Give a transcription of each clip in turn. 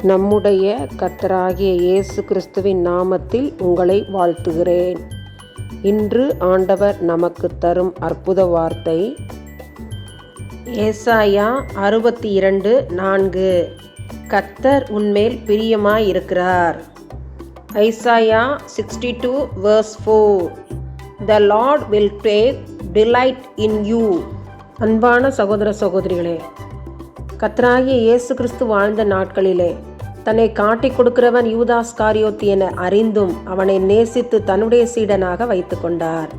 நம்முடைய கர்த்தராகிய இயேசு கிறிஸ்துவின் நாமத்தில் உங்களை வாழ்த்துகிறேன். இன்று ஆண்டவர் நமக்கு தரும் அற்புத வார்த்தை ஏசாயா 62:4. கர்த்தர் உன்மேல் பிரியமாயிருக்கிறார். Isaiah 62:4. The Lord will take delight in you. அன்பான சகோதர சகோதரிகளே, கர்த்தராகிய இயேசு கிறிஸ்து வாழ்ந்த நாட்களிலே தன்னை காட்டிக் கொடுக்கிறவன் யூதாஸ்காரியோத்து என அறிந்தும் அவனை நேசித்து தன்னுடைய சீடனாக வைத்து கொண்டார்.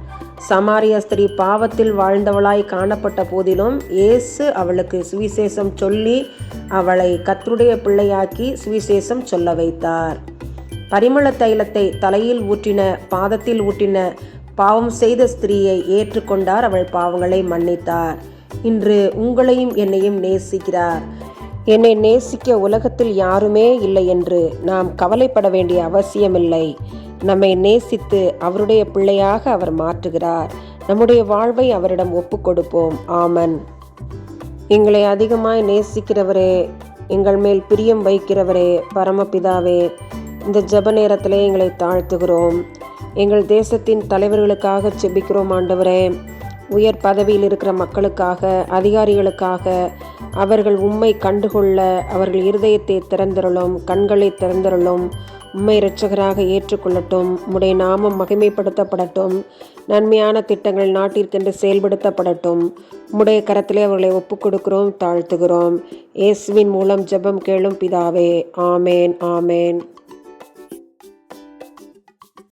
சமாரிய ஸ்திரீ பாவத்தில் வாழ்ந்தவளாய் காணப்பட்ட போதிலும் இயேசு அவளுக்கு சுவிசேஷம் சொல்லி அவளை கர்த்தருடைய பிள்ளையாக்கி சுவிசேஷம் சொல்ல வைத்தார். பரிமள தைலத்தை தலையில் ஊற்றின, பாதத்தில் ஊற்றின பாவம் செய்த ஸ்திரீயை ஏற்றுக்கொண்டார். அவள் பாவங்களை மன்னித்தார். இன்று உங்களையும் என்னையும் நேசிக்கிறார். என்னை நேசிக்க உலகத்தில் யாருமே இல்லை என்று நாம் கவலைப்பட வேண்டிய அவசியமில்லை. நம்மை நேசித்து அவருடைய பிள்ளையாக அவர் மாற்றுகிறார். நம்முடைய வாழ்வை அவரிடம் ஒப்பு கொடுப்போம். ஆமன். எங்களை அதிகமாய் நேசிக்கிறவரே, எங்கள் மேல் பிரியம் வைக்கிறவரே, பரமபிதாவே, இந்த ஜெப நேரத்திலே எங்களை தாழ்த்துகிறோம். எங்கள் தேசத்தின் தலைவர்களுக்காக செபிக்கிறோம். ஆண்டவரே, உயர் பதவியில் இருக்கிற மக்களுக்காக, அதிகாரிகளுக்காக, அவர்கள் உம்மை கண்டுகொள்ள அவர்கள் இருதயத்தை திறந்தருளும், கண்களை திறந்தருளும், உம்மை இரட்சகராக ஏற்றுக்கொள்ளட்டும். உம்முடைய நாமம் மகிமைப்படுத்தப்படட்டும். நன்மையான திட்டங்கள் நாட்டிற்கென்று செயல்படுத்தப்படட்டும். உம்முடைய கரத்திலே அவர்களை ஒப்புக் கொடுக்கிறோம், தாழ்த்துகிறோம். இயேசுவின் மூலம் ஜெபம் கேளும் பிதாவே. ஆமேன், ஆமேன்.